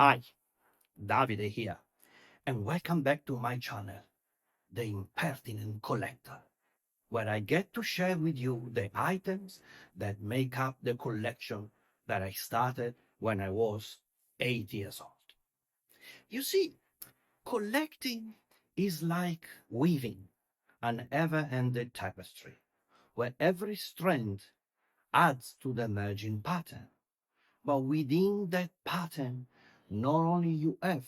Hi, Davide here, and welcome back to my channel, The Impertinent Collector, where I get to share with you the items that make up the collection that I started when I was 8 years old. You see, collecting is like weaving an ever-ending tapestry, where every strand adds to the merging pattern. But within that pattern, not only you have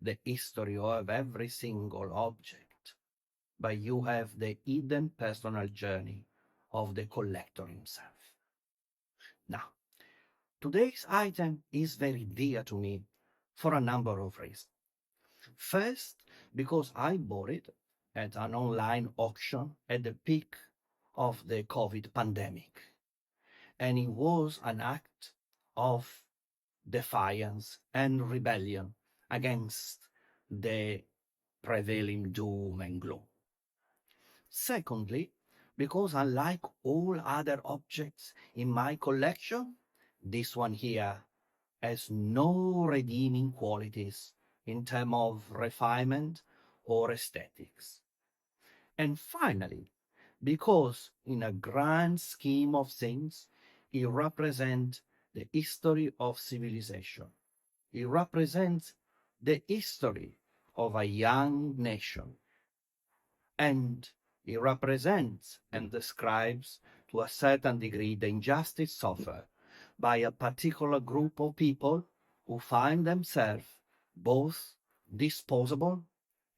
the history of every single object, but you have the hidden personal journey of the collector himself. Now, today's item is very dear to me for a number of reasons. First, because I bought it at an online auction at the peak of the COVID pandemic, and it was an act of defiance and rebellion against the prevailing doom and gloom. Secondly, because unlike all other objects in my collection, this one here has no redeeming qualities in terms of refinement or aesthetics. And finally, because in a grand scheme of things, it represents the history of civilization. It represents the history of a young nation, and it represents and describes to a certain degree the injustice suffered by a particular group of people who find themselves both disposable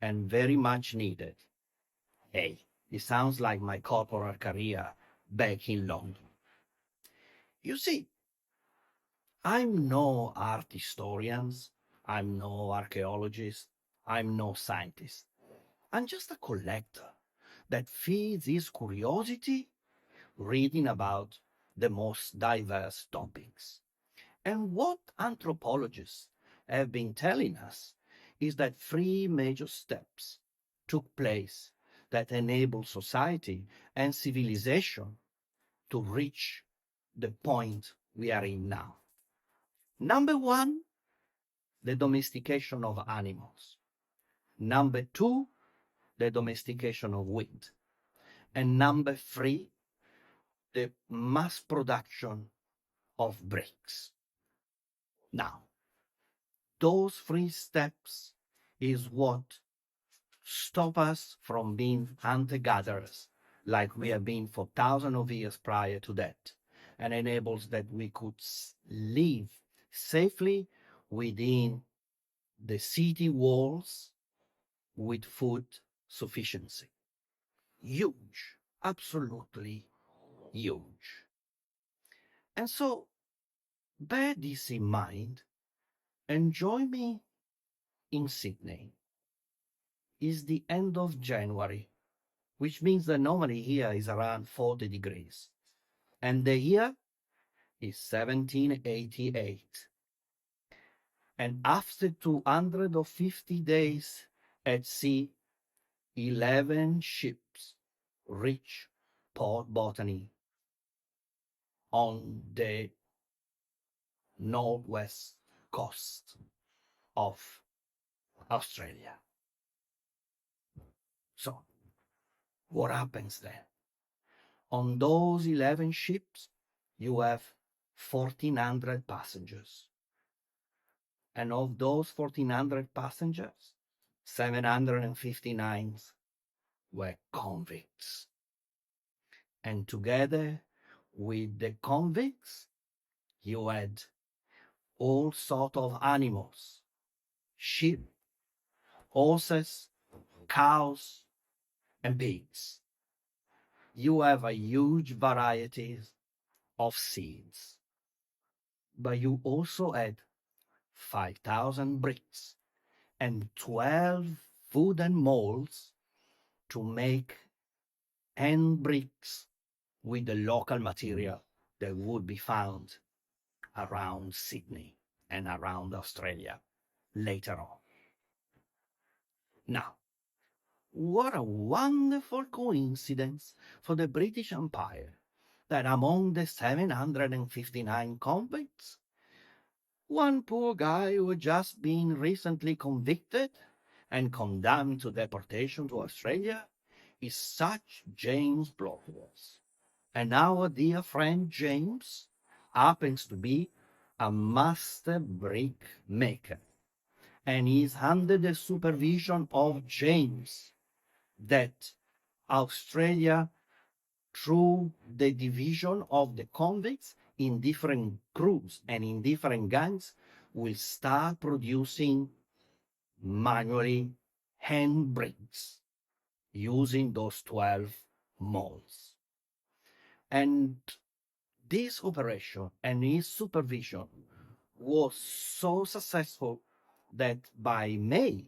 and very much needed. Hey, it sounds like my corporal career back in London. You see, I'm no art historian, I'm no archaeologist, I'm no scientist. I'm just a collector that feeds his curiosity reading about the most diverse topics. And what anthropologists have been telling us is that three major steps took place that enable society and civilization to reach the point we are in now. Number one, the domestication of animals. Number two, the domestication of wheat. And number three, the mass production of bricks. Now, those three steps is what stop us from being hunter-gatherers like we have been for thousands of years prior to that, and enables that we could live safely within the city walls with food sufficiency. Huge, absolutely huge. And so, bear this in mind and join me in Sydney. It's the end of January, which means that normally here is around 40 degrees. And the year is 1788. And after 250 days at sea, 11 ships reach Port Botany on the northwest coast of Australia. So, what happens then? On those 11 ships, you have 1,400 passengers. And of those 1,400 passengers, 759 were convicts. And together with the convicts, you had all sort of animals, sheep, horses, cows, and pigs. You have a huge variety of seeds. But you also had 5,000 bricks and 12 wooden molds to make hand bricks with the local material that would be found around Sydney and around Australia later on. Now, what a wonderful coincidence for the British Empire that among the 759 convicts One poor guy who had just been recently convicted and condemned to deportation to Australia is such James Bloodworth. And our dear friend James happens to be a master brick maker. And is under the supervision of James that Australia, through the division of the convicts in different crews and in different gangs, will start producing manually hand bricks using those 12 molds. And this operation and its supervision was so successful that by May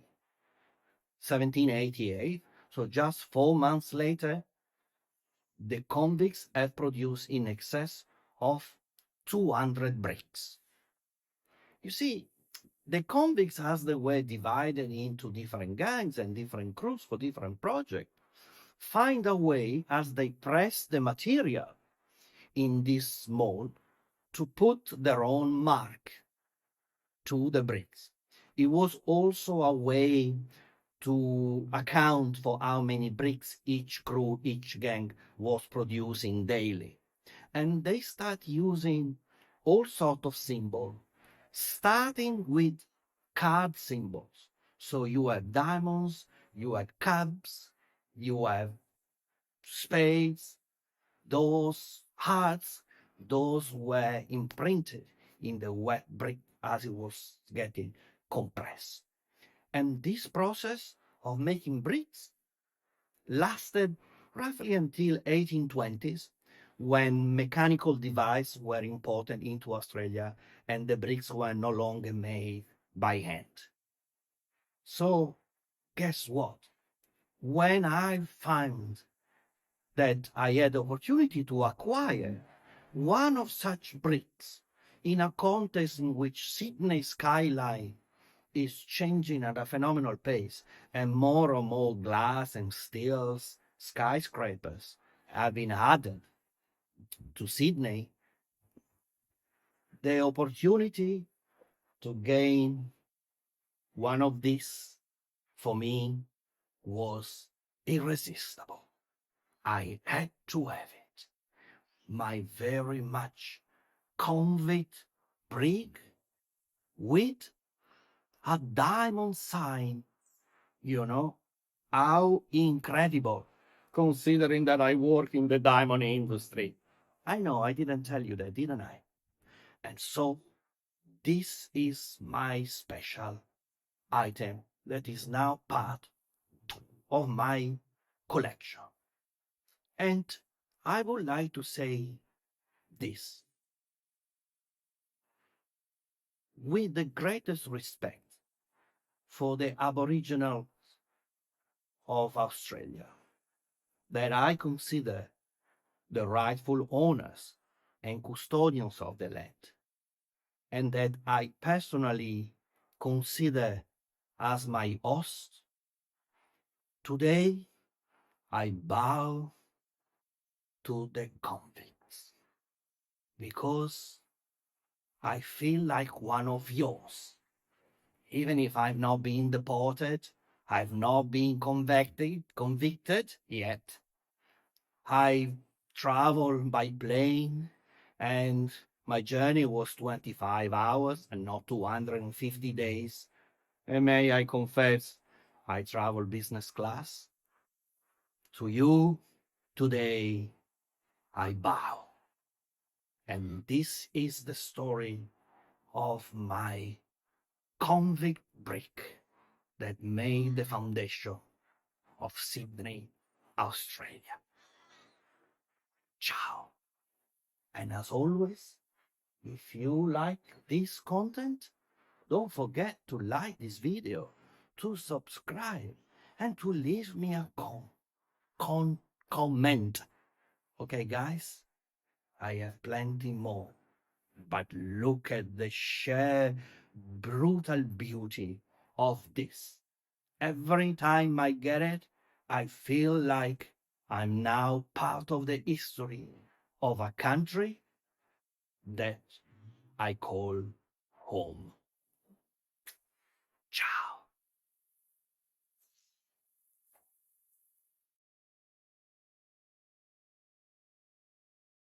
1788, so just 4 months later, the convicts have produced in excess of 200 bricks. You see, the convicts, as they were divided into different gangs and different crews for different projects, find a way as they press the material in this mold to put their own mark to the bricks. It was also a way to account for how many bricks each crew, each gang was producing daily. And they start using all sorts of symbols, starting with card symbols. So you have diamonds, you have cups, you have spades, those hearts, those were imprinted in the wet brick as it was getting compressed. And this process of making bricks lasted roughly until 1820s, when mechanical devices were imported into Australia and the bricks were no longer made by hand. So guess what? When I found that I had the opportunity to acquire one of such bricks in a contest in which Sydney's skyline is changing at a phenomenal pace, and more glass and steel skyscrapers have been added to Sydney, the opportunity to gain one of these for me was irresistible. I had to have it. My very much convict brick with a diamond sign, you know, how incredible, considering that I work in the diamond industry. I know I didn't tell you that, didn't I? And so this is my special item that is now part of my collection. And I would like to say this with the greatest respect for the Aboriginals of Australia, that I consider the rightful owners and custodians of the land, and that I personally consider as my host. Today, I bow to the convicts because I feel like one of yours. Even if I've not been deported, I've not been convicted yet. I traveled by plane, and my journey was 25 hours and not 250 days. And may I confess, I travel business class. To you, today, I bow. And this is the story of my convict brick that made the foundation of Sydney, Australia. Ciao. And as always, if you like this content, don't forget to like this video, to subscribe, and to leave me a comment. Okay, guys? I have plenty more. But look at the sheer brutal beauty of this. Every time I get it, I feel like I'm now part of the history of a country that I call home.